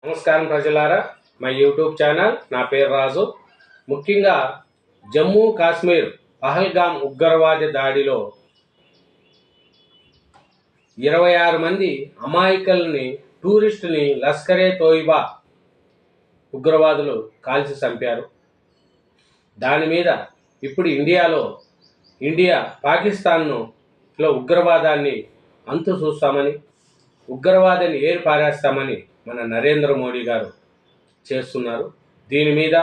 నమస్కారం ప్రజలారా, మా యూట్యూబ్ ఛానల్. నా పేరు రాజు. ముఖ్యంగా జమ్మూ కాశ్మీర్ పహల్గాం ఉగ్రవాద దాడిలో 26 మంది అమాయకుల్ని టూరిస్టుని లష్కరే తోయిబా ఉగ్రవాదులు కాల్చి చంపారు. దాని మీద ఇప్పుడు ఇండియా పాకిస్తాన్లో ఉగ్రవాదాన్ని అంతు చూస్తామని, ఉగ్రవాదాన్ని ఏరి పారేస్తామని మన నరేంద్ర మోడీ గారు చేస్తున్నారు. దీని మీద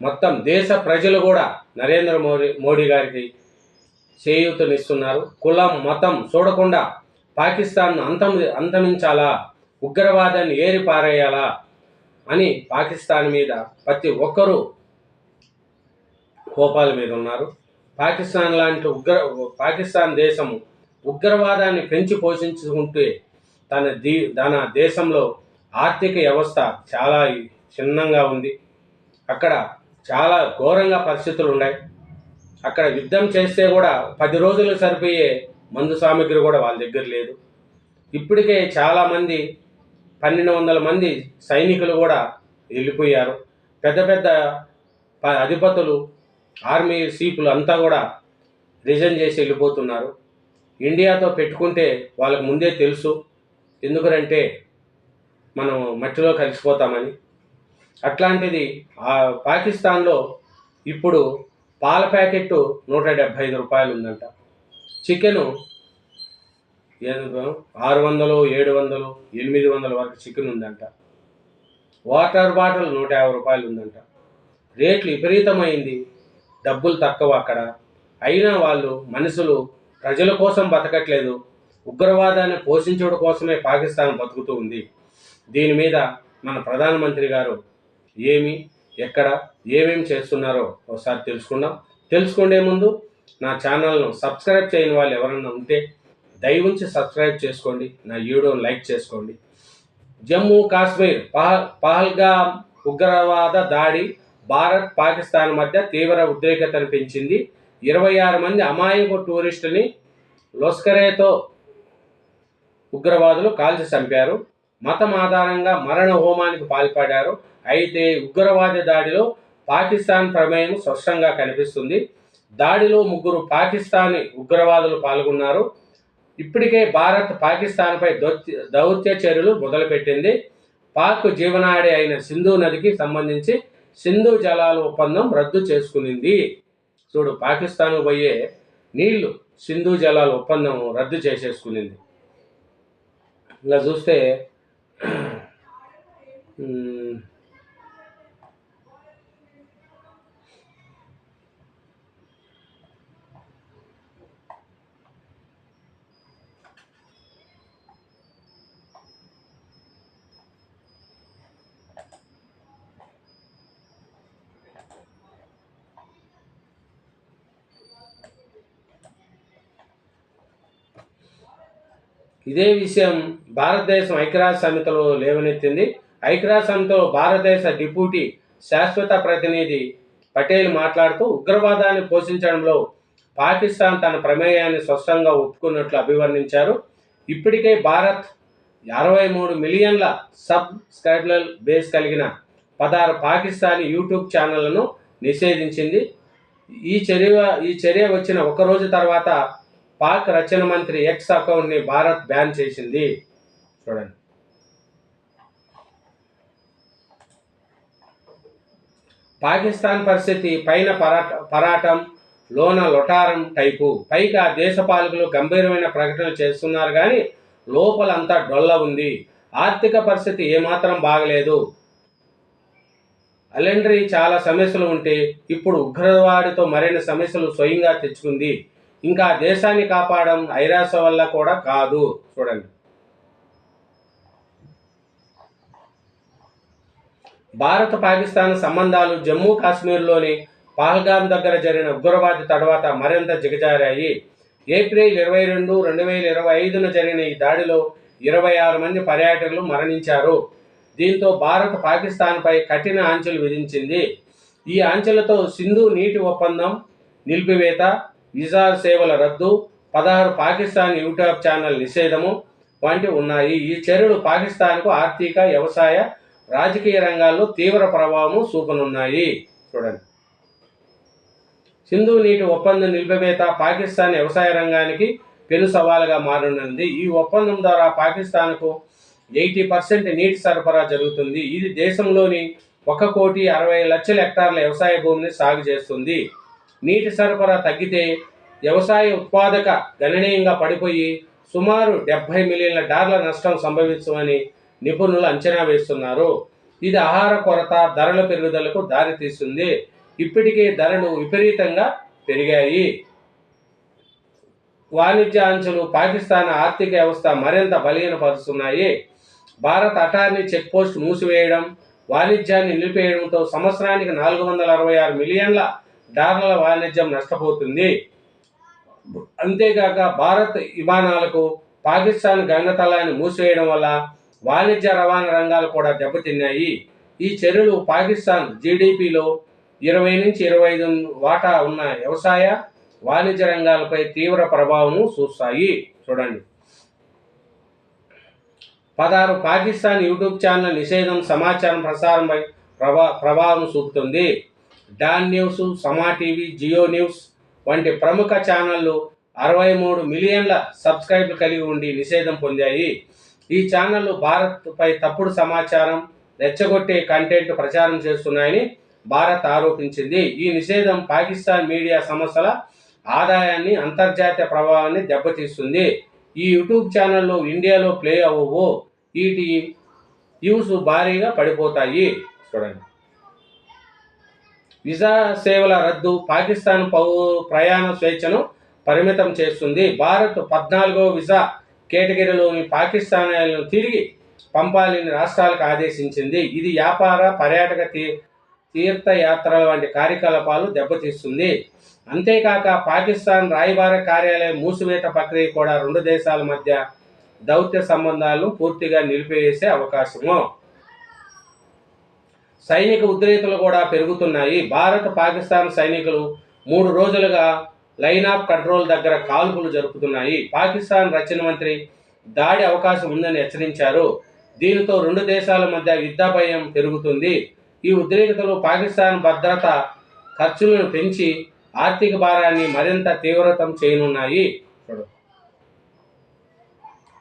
మొత్తం దేశ ప్రజలు కూడా నరేంద్ర మోడీ గారికి చేయూతనిస్తున్నారు. కులం మతం చూడకుండా పాకిస్తాన్ను అంతమించాలా, ఉగ్రవాదాన్ని ఏరి పారేయాలా అని పాకిస్తాన్ మీద ప్రతి ఒక్కరూ కోపాల మీద ఉన్నారు. పాకిస్తాన్ లాంటి పాకిస్తాన్ దేశము ఉగ్రవాదాన్ని పెంచి పోషించుకుంటే తన దేశంలో ఆర్థిక వ్యవస్థ చాలా చిన్నంగా ఉంది. అక్కడ చాలా ఘోరంగా పరిస్థితులు ఉన్నాయి. అక్కడ యుద్ధం చేస్తే కూడా 10 రోజులు సరిపోయే మందు సామాగ్రి కూడా వాళ్ళ దగ్గర లేదు. ఇప్పటికే చాలామంది 1200 మంది సైనికులు కూడా వెళ్ళిపోయారు. పెద్ద పెద్ద అధిపతులు, ఆర్మీ చీఫ్లు అంతా కూడా రిజైన్ చేసి వెళ్ళిపోతున్నారు. ఇండియాతో పెట్టుకుంటే వాళ్ళకు ముందే తెలుసు, ఎందుకంటే మనం మట్టిలో కలిసిపోతామని. అట్లాంటిది పాకిస్తాన్లో ఇప్పుడు పాల ప్యాకెట్ 175 రూపాయలు ఉందంట. చికెను 600, 700, 800 వరకు చికెన్ ఉందంట. వాటర్ బాటిల్ 150 రూపాయలు ఉందంట. రేట్లు విపరీతమైంది. డబ్బులు తక్కువ అక్కడ. అయినా వాళ్ళు మనుషులు ప్రజల కోసం బతకట్లేదు, ఉగ్రవాదాన్ని పోషించడం కోసమే పాకిస్తాన్ బతుకుతూ ఉంది. దీని మీద మన ప్రధానమంత్రి గారు ఏమేమి చేస్తున్నారో ఒకసారి తెలుసుకునే ముందు నా ఛానల్ను సబ్స్క్రైబ్ చేయని వాళ్ళు ఎవరైనా ఉంటే దయవుంచి సబ్స్క్రైబ్ చేసుకోండి, నా వీడియోను లైక్ చేసుకోండి. జమ్మూ కాశ్మీర్ పహల్గాం ఉగ్రవాద దాడి భారత్ పాకిస్తాన్ మధ్య తీవ్ర ఉద్రేకతను పెంచింది. 26 మంది అమాయక టూరిస్టుని లష్కరేతో ఉగ్రవాదులు కాల్చి చంపారు. మతం ఆధారంగా మరణ హోమానికి పాల్పడ్డారు. అయితే ఉగ్రవాద దాడిలో పాకిస్తాన్ ప్రమేయం స్పష్టంగా కనిపిస్తుంది. దాడిలో 3 పాకిస్తానీ ఉగ్రవాదులు పాల్గొన్నారు. ఇప్పటికే భారత్ పాకిస్తాన్పై దౌత్య చర్యలు మొదలుపెట్టింది. పాక్ జీవనాడి అయిన సింధు నదికి సంబంధించి సింధు జలాల ఒప్పందం రద్దు చేసుకునింది. చూడు, పాకిస్తాన్ పోయే నీళ్లు సింధు జలాల ఒప్పందం రద్దు చేసేసుకునింది. ఇలా చూస్తే ఇదే విషయం భారతదేశం ఐక్యరాజ్య సమితిలో లేవనెత్తింది. ఐక్యరాజ్య సమితిలో భారతదేశ డిప్యూటీ శాశ్వత ప్రతినిధి పటేల్ మాట్లాడుతూ ఉగ్రవాదాన్ని పోషించడంలో పాకిస్తాన్ తన ప్రమేయాన్ని స్పష్టంగా ఒప్పుకున్నట్లు అభివర్ణించారు. ఇప్పటికే భారత్ 63 మిలియన్ల సబ్స్క్రైబర్ బేస్ కలిగిన 16 పాకిస్తానీ యూట్యూబ్ ఛానళ్లను నిషేధించింది. ఈ చర్య వచ్చిన ఒకరోజు తర్వాత పాక్ రక్షణ మంత్రి ఎక్స్ అకౌంట్ని భారత్ బ్యాన్ చేసింది. చూడండి, పాకిస్తాన్ పరిస్థితి పైన పరాటం, లోన లొటారం టైపు. పైగా దేశ పాలకులు గంభీరమైన ప్రకటనలు చేస్తున్నారు కానీ లోపలంతా డొల్ల ఉంది. ఆర్థిక పరిస్థితి ఏమాత్రం బాగలేదు. అలెండ్రీ చాలా సమస్యలు ఉంటే ఇప్పుడు ఉగ్రవాడితో మరిన్ని సమస్యలు స్వయంగా తెచ్చుకుంది. ఇంకా దేశాన్ని కాపాడడం ఐరాస వల్ల కూడా కాదు. చూడండి, భారత పాకిస్తాన్ సంబంధాలు జమ్మూ కాశ్మీర్లోని పహల్గాం దగ్గర జరిగిన ఉగ్రవాద తర్వాత మరింత దిగజారాయి. ఏప్రిల్ 22, 2025న జరిగిన ఈ దాడిలో 26 మంది పర్యాటకులు మరణించారు. దీంతో భారత్ పాకిస్తాన్పై కఠిన ఆంక్షలు విధించింది. ఈ ఆంక్షలతో సింధు నీటి ఒప్పందం నిలిపివేత, వీసా సేవల రద్దు, 16 పాకిస్తాన్ యూట్యూబ్ ఛానల్ నిషేధము వంటివి ఉన్నాయి. ఈ చర్యలు పాకిస్తాన్కు ఆర్థిక, వ్యవసాయ, రాజకీయ రంగాల్లో తీవ్ర ప్రభావం చూపనున్నాయి. చూడండి, సింధు నీటి ఒప్పందం నిలిపివేత పాకిస్తాన్ వ్యవసాయ రంగానికి పెను సవాలుగా మారనుంది. ఈ ఒప్పందం ద్వారా పాకిస్తాన్కు 80% నీటి సరఫరా జరుగుతుంది. ఇది దేశంలోని 1,60,00,000 హెక్టార్ల వ్యవసాయ భూమిని సాగు చేస్తుంది. నీటి సరఫరా తగ్గితే వ్యవసాయ ఉత్పాదక గణనీయంగా పడిపోయి సుమారు $70 మిలియన్ల నష్టం సంభవించమని నిపుణులు అంచనా వేస్తున్నారు. ఇది ఆహార కొరత, ధరల పెరుగుదలకు దారితీస్తుంది. ఇప్పటికే ధరలు విపరీతంగా పెరిగాయి. వాణిజ్య అంచులు పాకిస్తాన్ ఆర్థిక వ్యవస్థ మరింత బలహీనపరుస్తున్నాయి. భారత్ అటార్నీ చెక్పోస్ట్ మూసివేయడం, వాణిజ్యాన్ని నిలిపేయడంతో సంవత్సరానికి $466 మిలియన్ల వాణిజ్యం నష్టపోతుంది. అంతేగాక భారత్ విమానాలకు పాకిస్తాన్ గంగతలాన్ని మూసివేయడం వల్ల వాణిజ్య రవాణా రంగాలు కూడా దెబ్బతిన్నాయి. ఈ చర్యలు పాకిస్తాన్ జీడీపీలో 20-25 వాటా ఉన్న వ్యవసాయ, వాణిజ్య రంగాలపై తీవ్ర ప్రభావం చూస్తాయి. చూడండి, 16 పాకిస్తాన్ యూట్యూబ్ ఛానల్ నిషేధం సమాచారం ప్రసారంపై ప్రభావం చూపుతుంది. డాన్ న్యూస్, సమా టీవీ, జియో న్యూస్ వంటి ప్రముఖ ఛానళ్లు 63 మిలియన్ల సబ్స్క్రైబర్లు కలిగి ఉండి నిషేధం పొందాయి. ఈ ఛానళ్లు భారత్పై తప్పుడు సమాచారం, రెచ్చగొట్టే కంటెంట్ ప్రచారం చేస్తున్నాయని భారత్ ఆరోపించింది. ఈ నిషేధం పాకిస్తాన్ మీడియా సంస్థల ఆదాయాన్ని, అంతర్జాతీయ ప్రభావాన్ని దెబ్బతీస్తుంది. ఈ యూట్యూబ్ ఛానళ్లు ఇండియాలో ప్లే అవ్వవు. వీటి వ్యూస్ భారీగా పడిపోతాయి. చూడండి, వీసా సేవల రద్దు పాకిస్తాన్ ప్రయాణ స్వేచ్ఛను పరిమితం చేస్తుంది. భారత్ 14వ వీసా కేటగిరీలోని పాకిస్తానీలను తిరిగి పంపాలని రాష్ట్రాలకు ఆదేశించింది. ఇది వ్యాపార, పర్యాటక, తీర్థయాత్రల వంటి కార్యకలాపాలు దెబ్బతీస్తుంది. అంతేకాక పాకిస్తాన్ రాయబార కార్యాలయం మూసివేత ప్రక్రియ కూడా రెండు దేశాల మధ్య దౌత్య సంబంధాలను పూర్తిగా నిలిపివేసే అవకాశము. సైనిక ఉద్రిక్తతలు కూడా పెరుగుతున్నాయి. భారత్, పాకిస్తాన్ సైనికులు 3 రోజులుగా లైన్ ఆఫ్ కంట్రోల్ దగ్గర కాల్పులు జరుపుతున్నాయి. పాకిస్తాన్ రక్షణ మంత్రి దాడి అవకాశం ఉందని హెచ్చరించారు. దీనితో రెండు దేశాల మధ్య యుద్ధ భయం పెరుగుతుంది. ఈ ఉద్రిక్తతలు పాకిస్తాన్ భద్రత ఖర్చులను పెంచి ఆర్థిక భారాన్ని మరింత తీవ్రతం చేయనున్నాయి.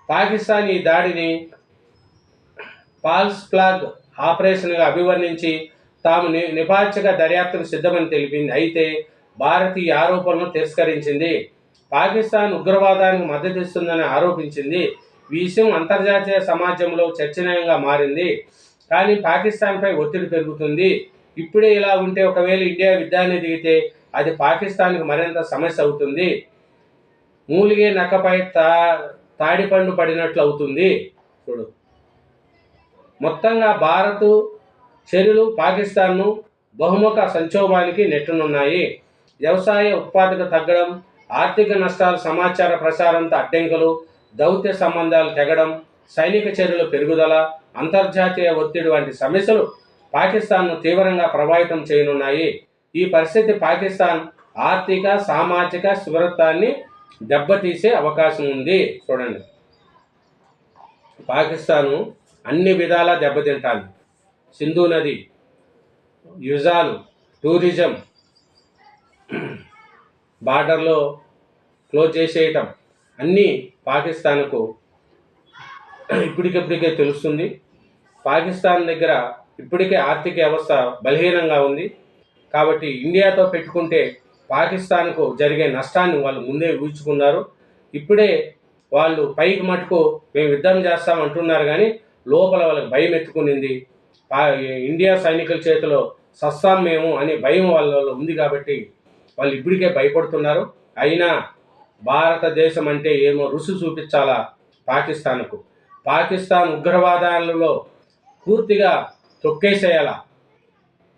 పాకిస్తాన్ ఈ దాడిని ఫాల్స్ ఫ్లాగ్ ఆపరేషన్గా అభివర్ణించి తాము నిపాక్షిక దర్యాప్తుకు సిద్ధమని తెలిపింది. అయితే భారత్ ఈ ఆరోపణలను తిరస్కరించింది. పాకిస్తాన్ ఉగ్రవాదానికి మద్దతిస్తుందని ఆరోపించింది. ఈ విషయం అంతర్జాతీయ సమాజంలో చర్చనీయంగా మారింది. కానీ పాకిస్తాన్పై ఒత్తిడి పెరుగుతుంది. ఇప్పుడే ఇలా ఉంటే ఒకవేళ ఇండియా యుద్ధాన్ని దిగితే అది పాకిస్తాన్కి మరింత సమస్య అవుతుంది. మూలిగే నక్కపై తాడిపండు పడినట్లు అవుతుంది. చూడు, మొత్తంగా భారత్ చర్యలు పాకిస్తాన్ను బహుముఖ సంక్షోభానికి నెట్టనున్నాయి. వ్యవసాయ ఉత్పాదక తగ్గడం, ఆర్థిక నష్టాలు, సమాచార ప్రసారంతో అడ్డంకులు, దౌత్య సంబంధాలు తెగడం, సైనిక చర్యలు పెరుగుదల, అంతర్జాతీయ ఒత్తిడి వంటి సమస్యలు పాకిస్తాన్ను తీవ్రంగా ప్రభావితం చేయనున్నాయి. ఈ పరిస్థితి పాకిస్తాన్ ఆర్థిక, సామాజిక స్థిరత్వాన్ని దెబ్బతీసే అవకాశం ఉంది. చూడండి, పాకిస్తాను అన్ని విధాలా దెబ్బతింటాలి. సింధు నది, యుజాలు, టూరిజం, బార్డర్లో క్లోజ్ చేసేయటం అన్నీ పాకిస్తాన్కు ఇప్పటికిప్పటికే తెలుస్తుంది. పాకిస్తాన్ దగ్గర ఇప్పటికే ఆర్థిక వ్యవస్థ బలహీనంగా ఉంది. కాబట్టి ఇండియాతో పెట్టుకుంటే పాకిస్తాన్కు జరిగే నష్టాన్ని వాళ్ళు ముందే ఊహించుకున్నారు. ఇప్పుడే వాళ్ళు పైకి మటుకు మేము యుద్ధం చేస్తాం అంటున్నారు, కానీ లోపల వాళ్ళకి భయం ఎత్తుకునింది. ఇండియా సైనికుల చేతిలో సస్తాం మేము అనే భయం వాళ్ళలో ఉంది. కాబట్టి వాళ్ళు ఇప్పటికే భయపడుతున్నారు. అయినా భారతదేశం అంటే ఏమో రుచి చూపించాలా పాకిస్తాన్కు. పాకిస్తాన్ ఉగ్రవాదాలలో పూర్తిగా తొక్కేసేయాలా.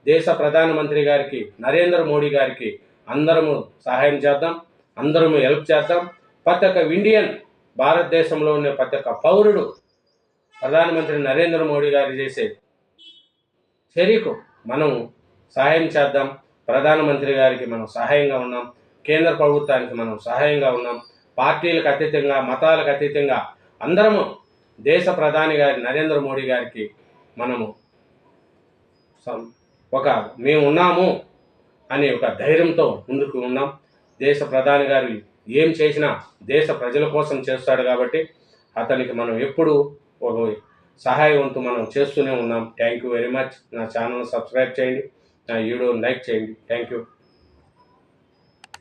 దేశ ప్రధానమంత్రి గారికి, నరేంద్ర మోడీ గారికి అందరము సహాయం చేద్దాం, అందరము హెల్ప్ చేద్దాం. ప్రతి ఒక్క ఇండియన్, భారతదేశంలో ఉన్న ప్రతి ఒక్క పౌరుడు ప్రధానమంత్రి నరేంద్ర మోడీ గారు చేసే చర్యకు మనం సహాయం చేద్దాం. ప్రధానమంత్రి గారికి మనం సహాయంగా ఉన్నాం, కేంద్ర ప్రభుత్వానికి మనం సహాయంగా ఉన్నాం. పార్టీలకు అతీతంగా, మతాలకు అతీతంగా అందరము దేశ ప్రధాని గారి నరేంద్ర మోడీ గారికి మనము ఒక మేము ఉన్నాము అనే ఒక ధైర్యంతో ముందుకు ఉన్నాం. దేశ ప్రధాని గారు ఏం చేసినా దేశ ప్రజల కోసం చేస్తాడు కాబట్టి అతనికి మనం ఎప్పుడు ఒక సహాయవంతు మనం చేస్తూనే ఉన్నాం. Thank you very much. నా ఛానల్ సబ్స్క్రైబ్ చేయండి, నా వీడియోని లైక్ చేయండి. Thank you.